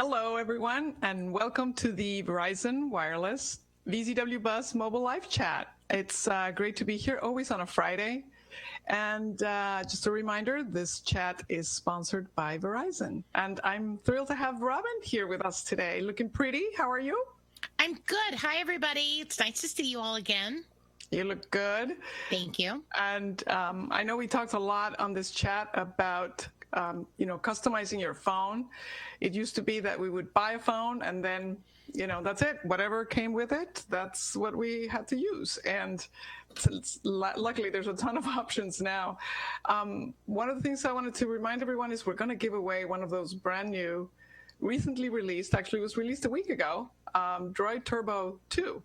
Hello, everyone, and welcome to the Verizon Wireless VZWBuzz mobile live chat. It's great to be here, always on a Friday. And just a reminder, this chat is sponsored by Verizon. And I'm thrilled to have Robin here with us today. Looking pretty. How are you? I'm good. Hi, everybody. It's nice to see you all again. You look good. Thank you. And I know we talked a lot on this chat about customizing your phone. It used to be that we would buy a phone and then, that's it. Whatever came with it, that's what we had to use. And luckily, there's a ton of options now. One of the things I wanted to remind everyone is we're going to give away one of those brand new, recently released, actually was released a week ago, Droid Turbo 2.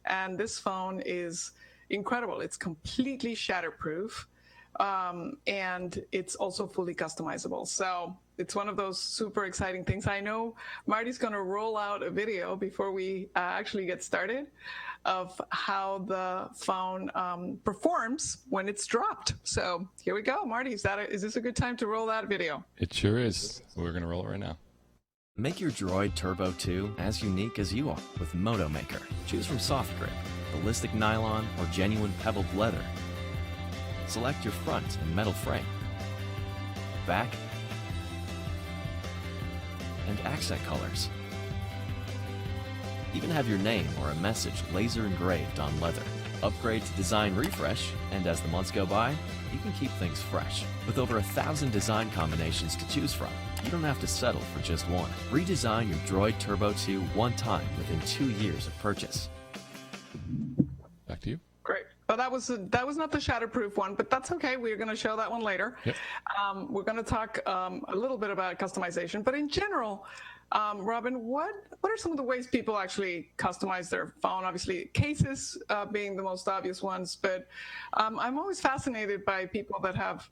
And this phone is incredible. It's completely shatterproof. And it's also fully customizable. So it's one of those super exciting things. I know Marty's going to roll out a video before we actually get started of how the phone performs when it's dropped. So here we go. Marty, is this a good time to roll that video? It sure is. We're going to roll it right now. Make your Droid Turbo 2 as unique as you are with Moto Maker. Choose from soft grip, ballistic nylon, or genuine pebbled leather. Select your front and metal frame, back, and accent colors. Even have your name or a message laser engraved on leather. Upgrade to Design Refresh, and as the months go by, you can keep things fresh. With over 1,000 design combinations to choose from, you don't have to settle for just one. Redesign your Droid Turbo 2 one time within 2 years of purchase. Back to you. Great. Well, that was not the shatterproof one, but that's okay. We're going to show that one later. Yep. We're going to talk a little bit about customization, but in general, Robin, what are some of the ways people actually customize their phone? Obviously, cases being the most obvious ones, but I'm always fascinated by people that have,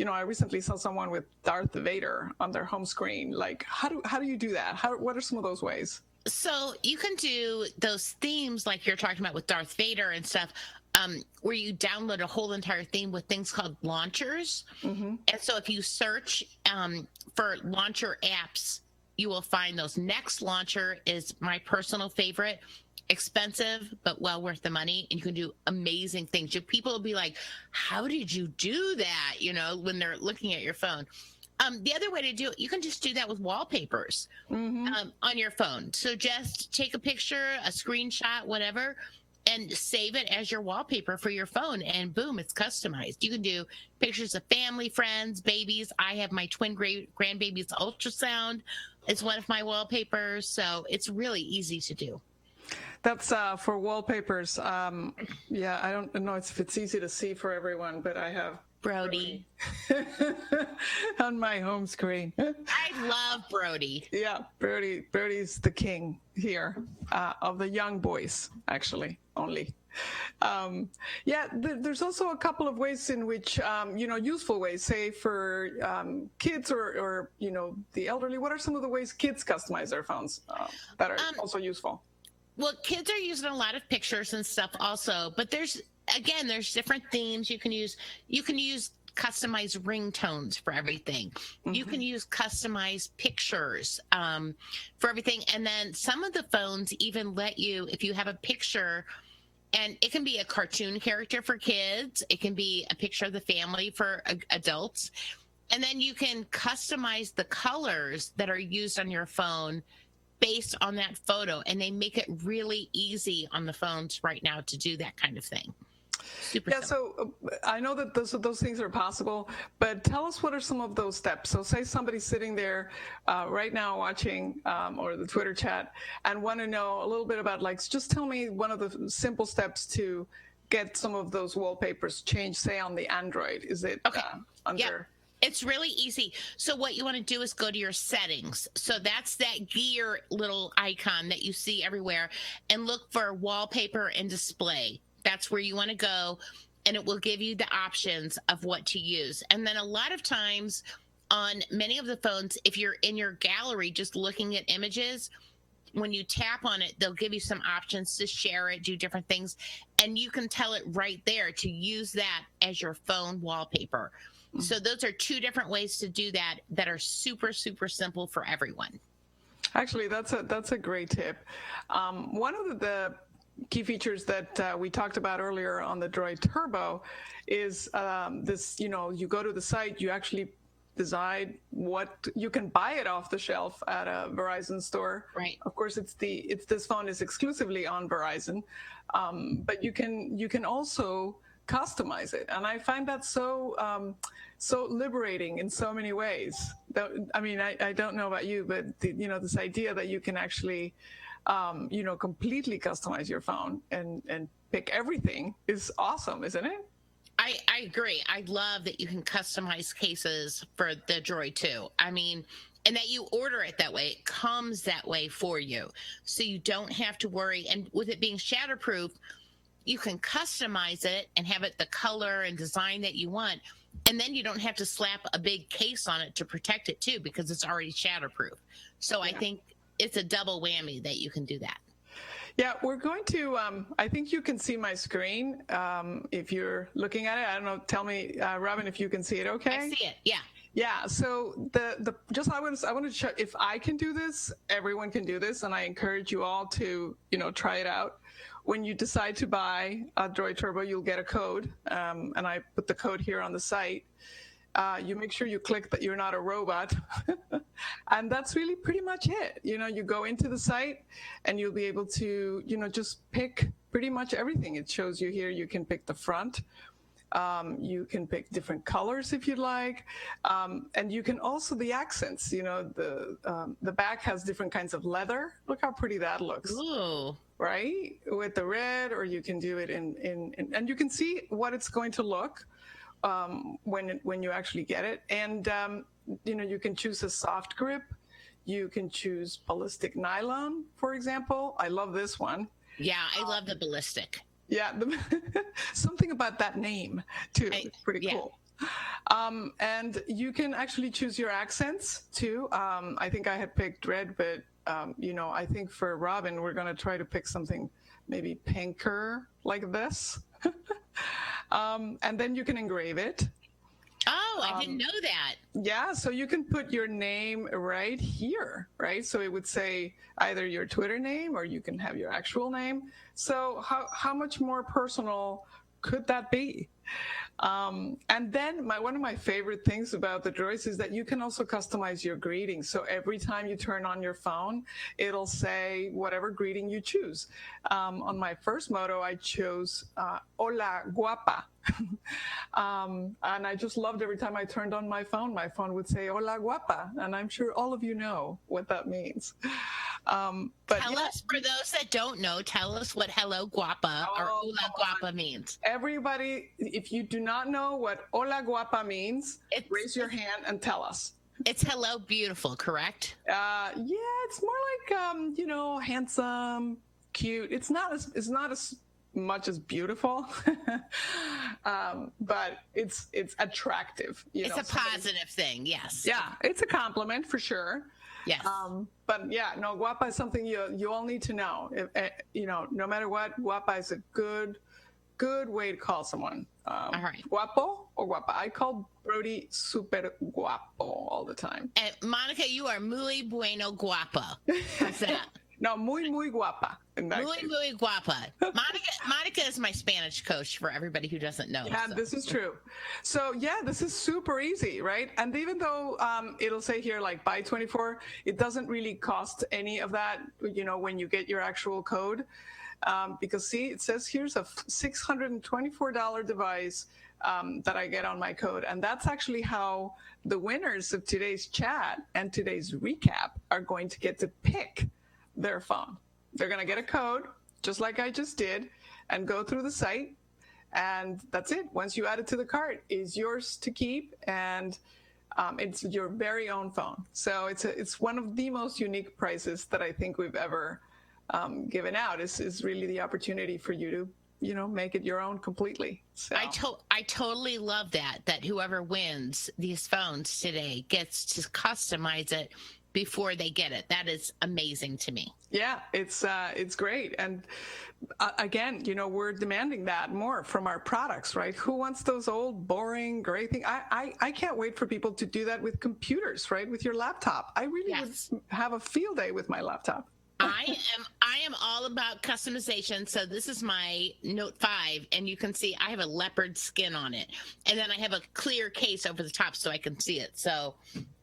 I recently saw someone with Darth Vader on their home screen. Like, how do you do that? What are some of those ways? So you can do those themes like you're talking about with Darth Vader and stuff, where you download a whole entire theme with things called launchers. Mm-hmm. And so if you search for launcher apps, you will find those. Next launcher is my personal favorite. Expensive, but well worth the money. And you can do amazing things. People will be like, how did you do that? When they're looking at your phone. The other way to do it, you can just do that with wallpapers on your phone. So just take a picture, a screenshot, whatever, and save it as your wallpaper for your phone. And boom, it's customized. You can do pictures of family, friends, babies. I have my twin grandbaby's ultrasound. It's one of my wallpapers. So it's really easy to do. That's for wallpapers. Yeah, I don't know if it's easy to see for everyone, but I have Brody on my home screen. I love Brody. Yeah, Brody's the king here of the young boys, actually, only. There's also a couple of ways in which, useful ways, say for kids or the elderly. What are some of the ways kids customize their phones that are also useful? Well, kids are using a lot of pictures and stuff also, but there's different themes you can use. You can use customized ringtones for everything. Mm-hmm. You can use customized pictures for everything. And then some of the phones even let you, if you have a picture, and it can be a cartoon character for kids, it can be a picture of the family for adults. And then you can customize the colors that are used on your phone based on that photo, and they make it really easy on the phones right now to do that kind of thing. Super simple. So I know that those things are possible, but tell us what are some of those steps. So say somebody's sitting there right now watching or the Twitter chat and want to know a little bit about, just tell me one of the simple steps to get some of those wallpapers changed, say on the Android. Is it under... Yep. It's really easy. So what you want to do is go to your settings. So that's that gear little icon that you see everywhere, and look for wallpaper and display. That's where you want to go, and it will give you the options of what to use. And then a lot of times on many of the phones, if you're in your gallery just looking at images, when you tap on it, they'll give you some options to share it, do different things, and you can tell it right there to use that as your phone wallpaper. So those are two different ways to do that are super, super simple for everyone. Actually, that's a great tip. One of the key features that we talked about earlier on the Droid Turbo is this. You go to the site, you actually decide what you can buy it off the shelf at a Verizon store. Right. Of course, this phone is exclusively on Verizon, but you can also customize it, and I find that so liberating in so many ways. I don't know about you, but this idea that you can actually completely customize your phone and pick everything is awesome, isn't it? I agree. I love that you can customize cases for the Droid too. And that you order it that way. It comes that way for you. So you don't have to worry. And with it being shatterproof, you can customize it and have it the color and design that you want. And then you don't have to slap a big case on it to protect it too, because it's already shatterproof. So I think it's a double whammy that you can do that. Yeah, we're going to, I think you can see my screen if you're looking at it. I don't know, tell me, Robin, if you can see it okay? I see it, yeah. Yeah, so I want to check if I can do this, everyone can do this, and I encourage you all to, try it out. When you decide to buy a Droid Turbo, you'll get a code, and I put the code here on the site. You make sure you click that you're not a robot. And that's really pretty much it. You go into the site and you'll be able to, just pick pretty much everything. It shows you here, you can pick the front. You can pick different colors if you'd like. And you can also, the accents, the back has different kinds of leather. Look how pretty that looks. Ooh. Right? With the red, or you can do it in and you can see what it's going to look when you actually get it. And, you can choose a soft grip. You can choose ballistic nylon, for example. I love this one. Yeah, I love the ballistic. Yeah, something about that name, too. It's pretty cool. And you can actually choose your accents, too. I think I had picked red, but, I think for Robin, we're going to try to pick something maybe pinker like this. And then you can engrave it. Oh, I didn't know that. Yeah, so you can put your name right here, right? So it would say either your Twitter name, or you can have your actual name. So how much more personal could that be? And then one of my favorite things about the Droids is that you can also customize your greeting. So every time you turn on your phone, it'll say whatever greeting you choose. On my first moto, I chose Hola Guapa. And I just loved every time I turned on my phone would say Hola Guapa. And I'm sure all of you know what that means. But tell us, for those that don't know, tell us what Hello Guapa or Hola Guapa means. Everybody, if you do not know what Hola Guapa means, raise your hand and tell us. It's hello beautiful, correct? Yeah, it's more like handsome, cute. It's not as much as beautiful, but it's attractive. It's a positive thing, yes. Yeah, it's a compliment for sure. Yes. But yeah, no, guapa is something you all need to know. No matter what, guapa is a good way to call someone. All right. Guapo or guapa. I call Brody super guapo all the time. And Monica, you are muy bueno guapa. What's that? No, muy guapa. Muy guapa. Monica is my Spanish coach, for everybody who doesn't know. Yeah, so. This is true. So yeah, this is super easy, right? And even though it'll say here like buy 24, it doesn't really cost any of that, when you get your actual code. Because see, it says here's a $624 device that I get on my code. And that's actually how the winners of today's chat and today's recap are going to get to pick their phone. They're going to get a code, just like I just did, and go through the site. And that's it. Once you add it to the cart, it's yours to keep. And it's your very own phone. So it's one of the most unique prices that I think we've ever given out. Is really the opportunity for you to make it your own completely. So. I totally love that whoever wins these phones today gets to customize it before they get it. That is amazing to me. Yeah, it's great. And again, we're demanding that more from our products, right? Who wants those old, boring, gray things? I can't wait for people to do that with computers, right? With your laptop. I really would have a field day with my laptop. I am all about customization. So this is my Note 5, and you can see I have a leopard skin on it. And then I have a clear case over the top so I can see it. So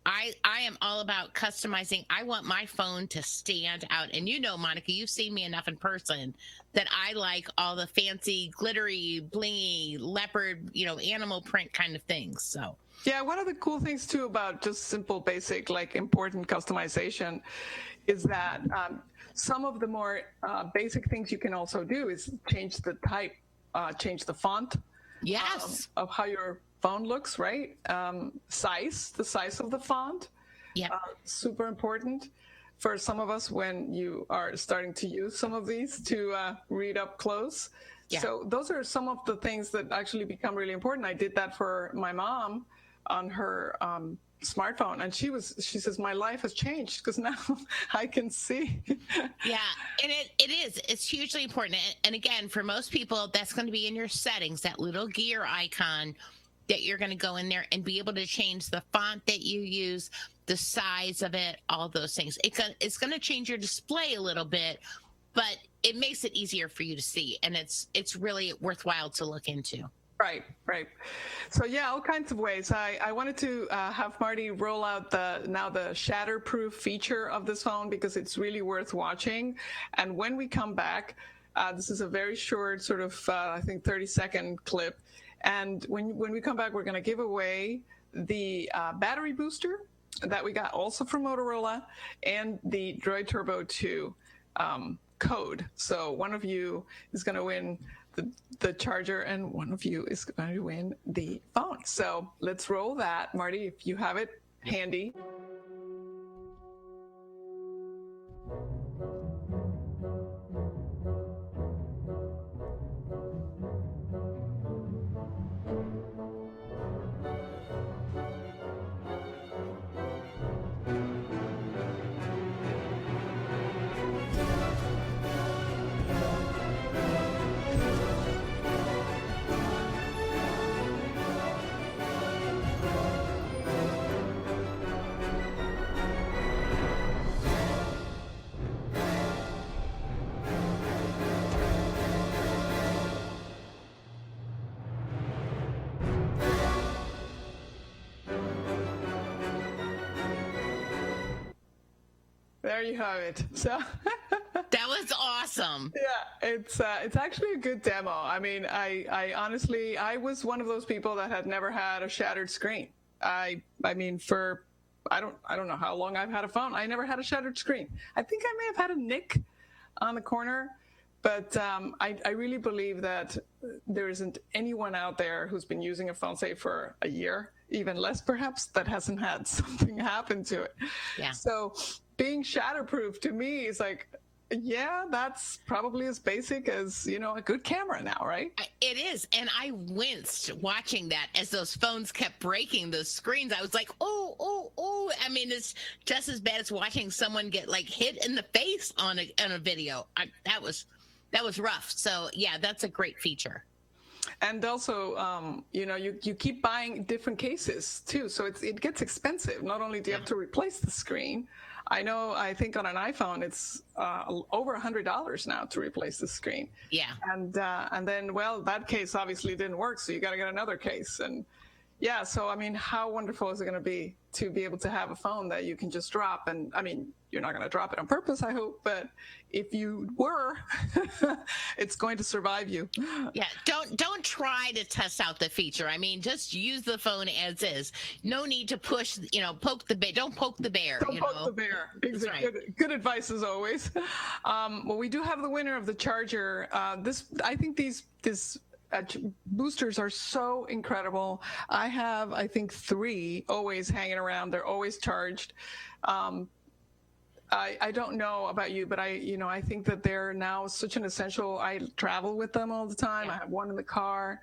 I am all about customizing. I want my phone to stand out. And Monica, you've seen me enough in person that I like all the fancy, glittery, blingy, leopard, animal print kind of things. So yeah, one of the cool things too about just simple, basic, like important customization is that some of the more basic things you can also do is change the type, change the font of how your phone looks, right? The size of the font. Yeah, super important for some of us when you are starting to use some of these to read up close. Yeah. So those are some of the things that actually become really important. I did that for my mom on her smartphone, and she says my life has changed because now I can see. Yeah, and it's hugely important. And again, for most people, that's going to be in your settings, that little gear icon that you're going to go in there and be able to change the font that you use, the size of it, all those things. It's going to change your display a little bit, but it makes it easier for you to see, and it's really worthwhile to look into. Right. So yeah, all kinds of ways. I wanted to have Marty roll out the shatterproof feature of this phone because it's really worth watching. And when we come back, this is a very short sort of, I think 30-second clip. And when we come back, we're going to give away the battery booster that we got also from Motorola and the Droid Turbo 2 code. So one of you is going to win the charger and one of you is going to win the phone. So let's roll that. Marty, if you have it handy. There you have it. So that was awesome. Yeah, it's actually a good demo. I mean, I honestly, I was one of those people that had never had a shattered screen. I mean, for I don't know how long I've had a phone. I never had a shattered screen. I think I may have had a nick on the corner, but I really believe that there isn't anyone out there who's been using a phone, say, for a year, even less perhaps, that hasn't had something happen to it. Yeah. So being shatterproof to me is like, yeah, that's probably as basic as, a good camera now, right? It is. And I winced watching that as those phones kept breaking those screens. I was like, oh. I mean, it's just as bad as watching someone get like hit in the face on a video. That was rough. So yeah, that's a great feature. And also, you keep buying different cases too. So it gets expensive. Not only do you have to replace the screen, I think on an iPhone, it's over $100 now to replace the screen. Yeah. And then, well, that case obviously didn't work. So you got to get another case. And yeah, so, I mean, how wonderful is it going to be able to have a phone that you can just drop? And I mean, you're not going to drop it on purpose, I hope, but if you were, it's going to survive you. Yeah, don't try to test out the feature. I mean, just use the phone as is. No need to push, poke the bear. Don't poke the bear. Don't poke the bear. Exactly. Right. Good advice as always. Well, we do have the winner of the charger. I think these boosters are so incredible. I have, I think, 3 always hanging around. They're always charged. I don't know about you, but I think that they're now such an essential. I travel with them all the time. Yeah. I have one in the car.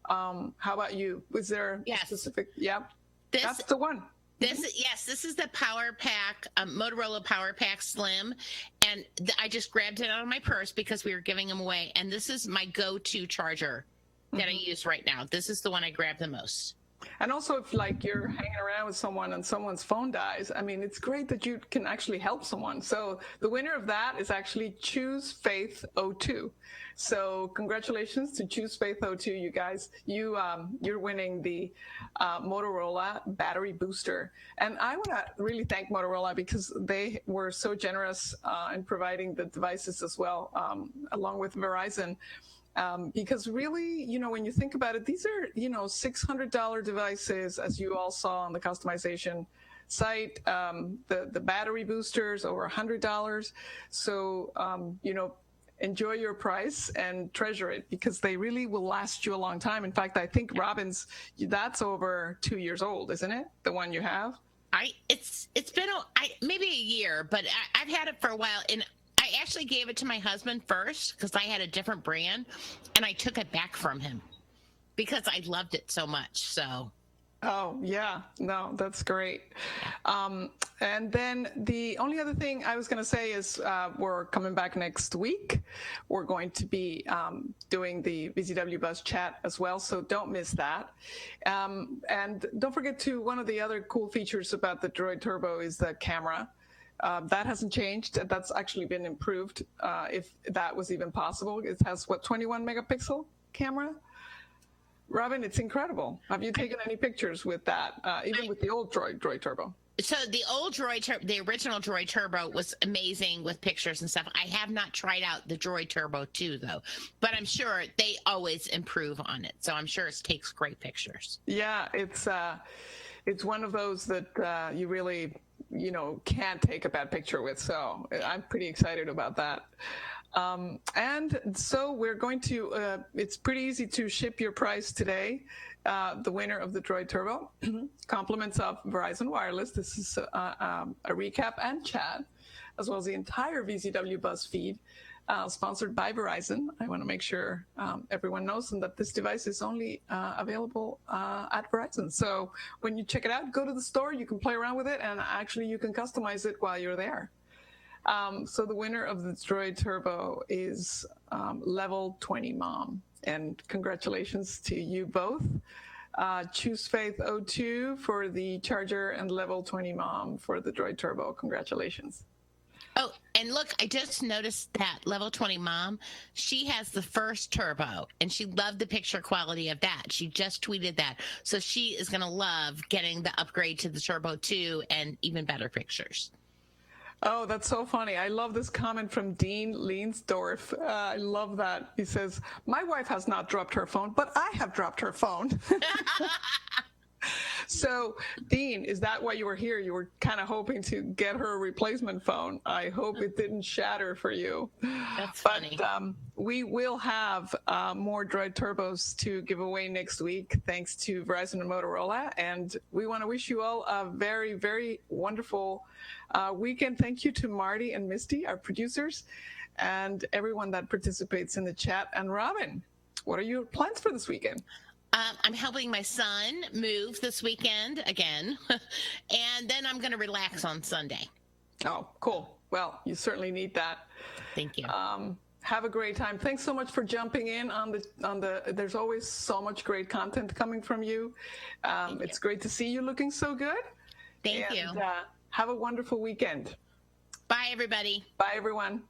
How about you? Was there a specific? Yeah, that's the one. This is the Power Pack, Motorola Power Pack Slim, and I just grabbed it out of my purse because we were giving them away. And this is my go-to charger that I use right now. This is the one I grab the most. And also, if like you're hanging around with someone and someone's phone dies, I mean, it's great that you can actually help someone. So the winner of that is actually Choose Faith 02. So congratulations to Choose Faith 02, you guys. You're winning the Motorola battery booster. And I want to really thank Motorola because they were so generous in providing the devices as well, along with Verizon. Because really, when you think about it, these are, $600 devices, as you all saw on the customization site. The battery boosters over $100. So, enjoy your price and treasure it because they really will last you a long time. In fact, I think Robin's, that's over 2 years old, isn't it? The one you have? It's been maybe a year, but I've had it for a while. And I actually gave it to my husband first because I had a different brand, and I took it back from him because I loved it so much. So. Oh, yeah. No, that's great. And then the only other thing I was going to say is we're coming back next week. We're going to be doing the VZWBuzz chat as well, so don't miss that. And don't forget to, one of the other cool features about the Droid Turbo is the camera. That hasn't changed. That's actually been improved, if that was even possible. It has, 21 megapixel camera? Robin, it's incredible. Have you taken any pictures with that, even with the old Droid Turbo? So the old the original Droid Turbo was amazing with pictures and stuff. I have not tried out the Droid Turbo 2, though, but I'm sure they always improve on it. So I'm sure it takes great pictures. Yeah, it's one of those that you really can't take a bad picture with. So I'm pretty excited about that. And so we're going to, it's pretty easy to ship your prize today. The winner of the Droid Turbo, compliments of Verizon Wireless. This is a recap and chat, as well as the entire VZWBuzz feed, sponsored by Verizon. I want to make sure everyone knows and that this device is only available at Verizon. So when you check it out, go to the store, you can play around with it, and actually you can customize it while you're there. So the winner of the Droid Turbo is Level 20 Mom. And congratulations to you both. Choose Faith 02 for the charger and Level 20 Mom for the Droid Turbo. Congratulations. Oh, and look, I just noticed that Level 20 Mom, she has the first Turbo, and she loved the picture quality of that. She just tweeted that. So she is going to love getting the upgrade to the Turbo 2 and even better pictures. Oh, that's so funny. I love this comment from Dean Leensdorf. I love that. He says, my wife has not dropped her phone, but I have dropped her phone. So, Dean, is that why you were here? You were kind of hoping to get her a replacement phone. I hope it didn't shatter for you. That's funny. But we will have more Droid Turbos to give away next week, thanks to Verizon and Motorola. And we want to wish you all a very, very wonderful weekend. Thank you to Marty and Misty, our producers, and everyone that participates in the chat. And Robin, what are your plans for this weekend? I'm helping my son move this weekend again, and then I'm going to relax on Sunday. Oh, cool. Well, you certainly need that. Thank you. Have a great time. Thanks so much for jumping in on the. There's always so much great content coming from you. It's great to see you looking so good. Thank you. Have a wonderful weekend. Bye, everybody. Bye, everyone.